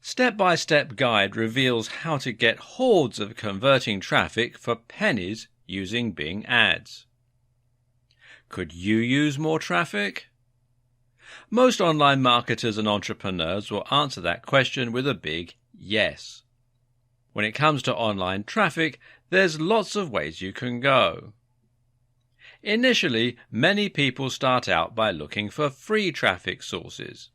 step-by-step guide reveals how to get hordes of converting traffic for pennies using Bing Ads. Could you use more traffic? Most online marketers and entrepreneurs will answer that question with a big yes. When it comes to online traffic, there's lots of ways you can go. Initially, many people start out by looking for free traffic sources.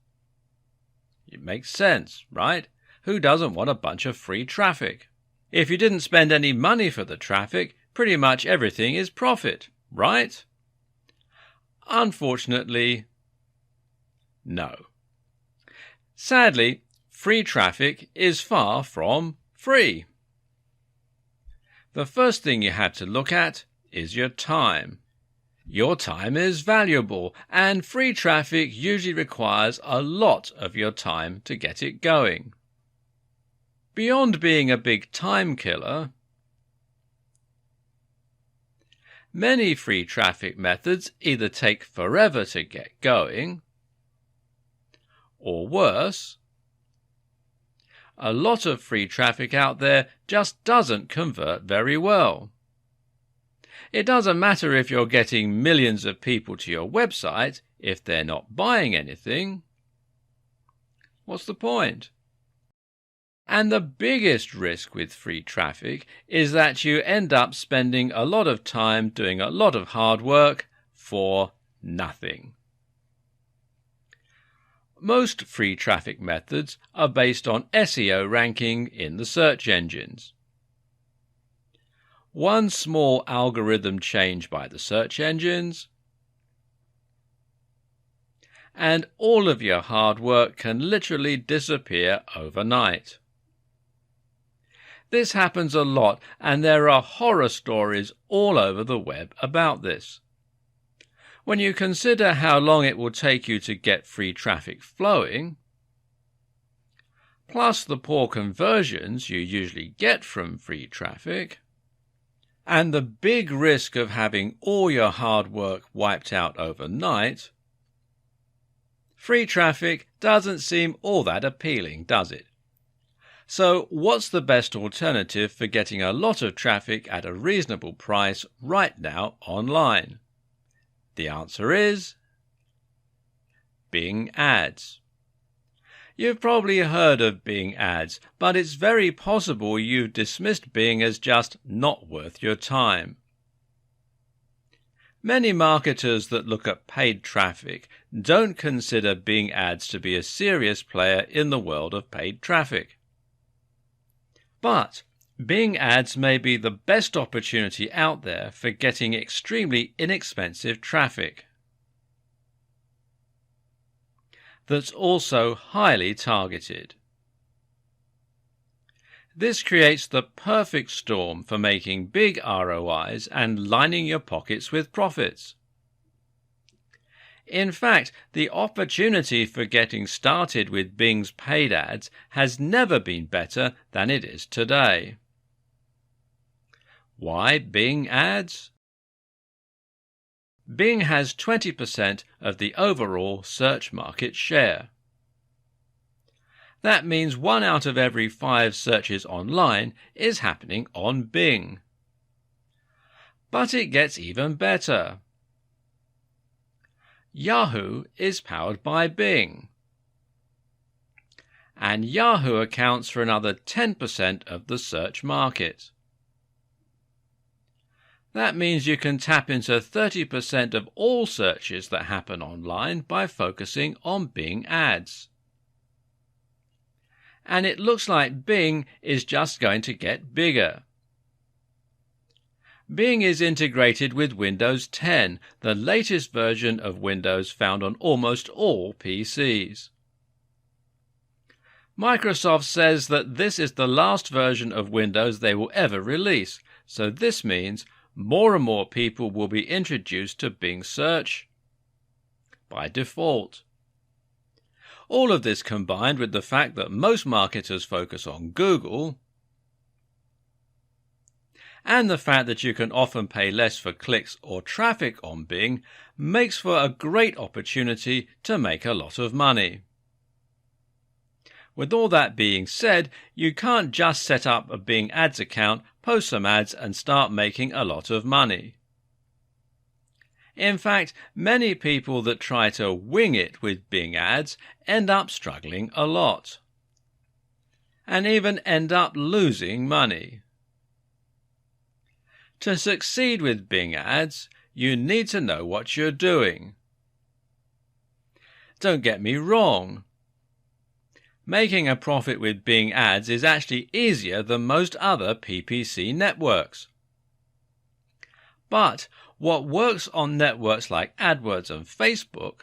It makes sense, right? Who doesn't want a bunch of free traffic? If you didn't spend any money for the traffic, pretty much everything is profit, right? Unfortunately, no. Sadly, free traffic is far from free. The first thing you have to look at is your time. Your time is valuable, and free traffic usually requires a lot of your time to get it going. Beyond being a big time killer, many free traffic methods either take forever to get going, or worse, a lot of free traffic out there just doesn't convert very well. It doesn't matter if you're getting millions of people to your website if they're not buying anything. What's the point? And the biggest risk with free traffic is that you end up spending a lot of time doing a lot of hard work for nothing. Most free traffic methods are based on SEO ranking in the search engines. One small algorithm change by the search engines, and all of your hard work can literally disappear overnight. This happens a lot, and there are horror stories all over the web about this. When you consider how long it will take you to get free traffic flowing, plus the poor conversions you usually get from free traffic, and the big risk of having all your hard work wiped out overnight, free traffic doesn't seem all that appealing, does it? So what's the best alternative for getting a lot of traffic at a reasonable price right now online? The answer is Bing Ads. You've probably heard of Bing Ads, but it's very possible you've dismissed Bing as just not worth your time. Many marketers that look at paid traffic don't consider Bing Ads to be a serious player in the world of paid traffic. But Bing Ads may be the best opportunity out there for getting extremely inexpensive traffic that's also highly targeted. This creates the perfect storm for making big ROIs and lining your pockets with profits. In fact, the opportunity for getting started with Bing's paid ads has never been better than it is today. Why Bing Ads? Bing has 20% of the overall search market share. That means 1 out of every 5 searches online is happening on Bing. But it gets even better. Yahoo is powered by Bing, and Yahoo accounts for another 10% of the search market. That means you can tap into 30% of all searches that happen online by focusing on Bing Ads. And it looks like Bing is just going to get bigger. Bing is integrated with Windows 10, the latest version of Windows found on almost all PCs. Microsoft says that this is the last version of Windows they will ever release, so this means more and more people will be introduced to Bing Search by default. All of this combined with the fact that most marketers focus on Google, and the fact that you can often pay less for clicks or traffic on Bing makes for a great opportunity to make a lot of money. With all that being said, you can't just set up a Bing Ads account, post some ads and start making a lot of money. In fact, many people that try to wing it with Bing Ads end up struggling a lot, and even end up losing money. To succeed with Bing Ads, you need to know what you're doing. Don't get me wrong. Making a profit with Bing Ads is actually easier than most other PPC networks. But what works on networks like AdWords and Facebook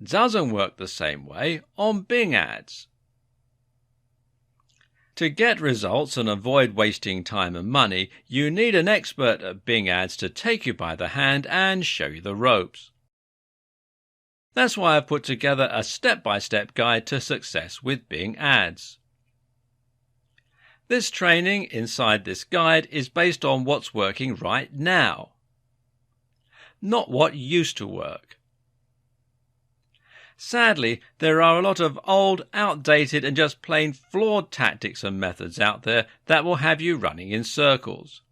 doesn't work the same way on Bing Ads. To get results and avoid wasting time and money, you need an expert at Bing Ads to take you by the hand and show you the ropes. That's why I've put together a step-by-step guide to success with Bing Ads. This training inside this guide is based on what's working right now, not what used to work. Sadly, there are a lot of old, outdated and just plain flawed tactics and methods out there that will have you running in circles.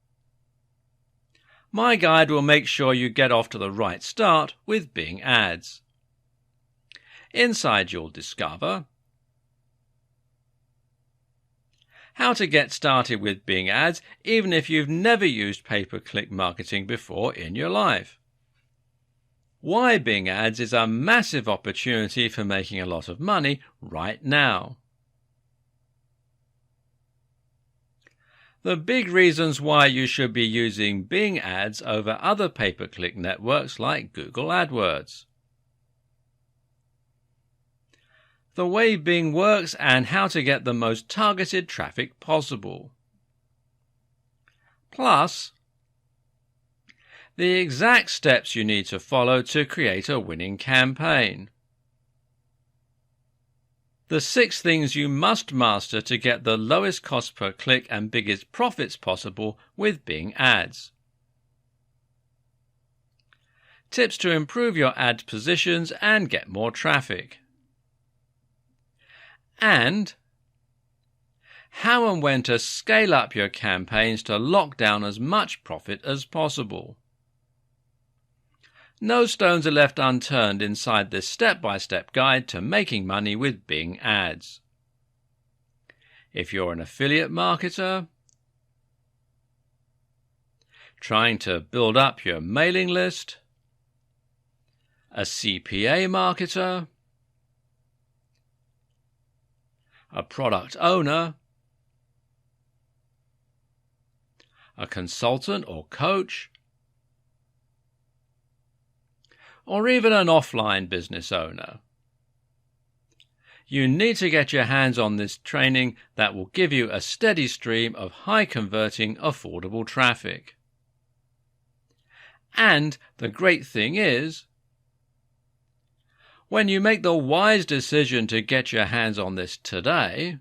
My guide will make sure you get off to the right start with Bing Ads. Inside you'll discover how to get started with Bing Ads even if you've never used pay-per-click marketing before in your life. Why Bing Ads is a massive opportunity for making a lot of money right now. The big reasons why you should be using Bing Ads over other pay-per-click networks like Google AdWords. The way Bing works and how to get the most targeted traffic possible. Plus, the exact steps you need to follow to create a winning campaign. The 6 things you must master to get the lowest cost per click and biggest profits possible with Bing Ads. Tips to improve your ad positions and get more traffic. And how and when to scale up your campaigns to lock down as much profit as possible. No stones are left unturned inside this step-by-step guide to making money with Bing Ads. If you're an affiliate marketer, trying to build up your mailing list, a CPA marketer, a product owner, a consultant or coach, or even an offline business owner. You need to get your hands on this training that will give you a steady stream of high-converting, affordable traffic. And the great thing is, when you make the wise decision to get your hands on this today,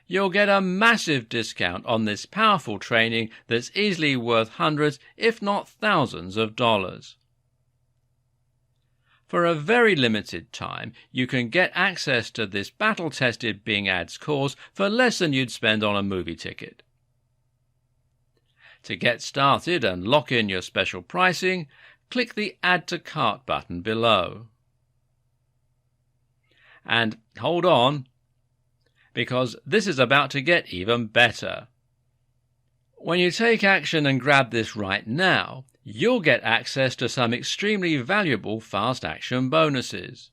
you'll get a massive discount on this powerful training that's easily worth hundreds, if not thousands of dollars. For a very limited time, you can get access to this battle-tested Bing Ads course for less than you'd spend on a movie ticket. To get started and lock in your special pricing, click the Add to Cart button below. And hold on, because this is about to get even better. When you take action and grab this right now, you'll get access to some extremely valuable Fast Action bonuses.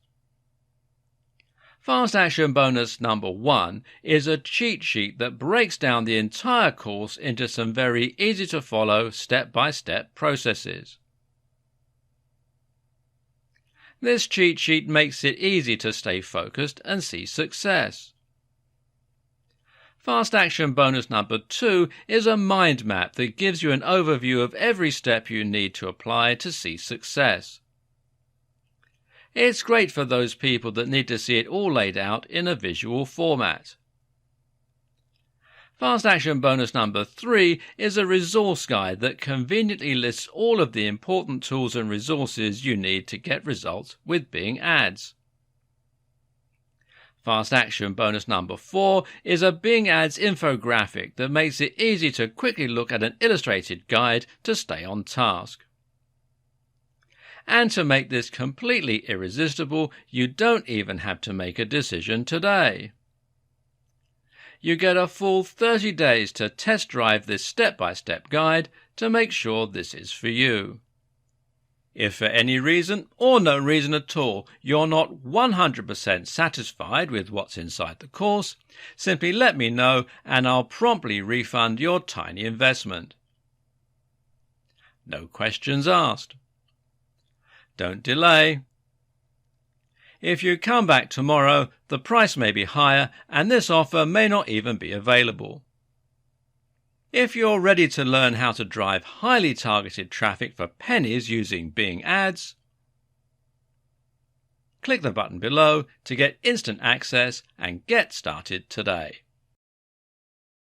Fast Action bonus number 1 is a cheat sheet that breaks down the entire course into some very easy to follow step-by-step processes. This cheat sheet makes it easy to stay focused and see success. Fast Action bonus number 2 is a mind map that gives you an overview of every step you need to apply to see success. It's great for those people that need to see it all laid out in a visual format. Fast Action bonus number 3 is a resource guide that conveniently lists all of the important tools and resources you need to get results with Bing Ads. Fast Action bonus number 4 is a Bing Ads infographic that makes it easy to quickly look at an illustrated guide to stay on task. And to make this completely irresistible, you don't even have to make a decision today. You get a full 30 days to test drive this step-by-step guide to make sure this is for you. If for any reason, or no reason at all, you're not 100% satisfied with what's inside the course, simply let me know and I'll promptly refund your tiny investment. No questions asked. Don't delay. If you come back tomorrow, the price may be higher and this offer may not even be available. If you're ready to learn how to drive highly targeted traffic for pennies using Bing Ads, click the button below to get instant access and get started today.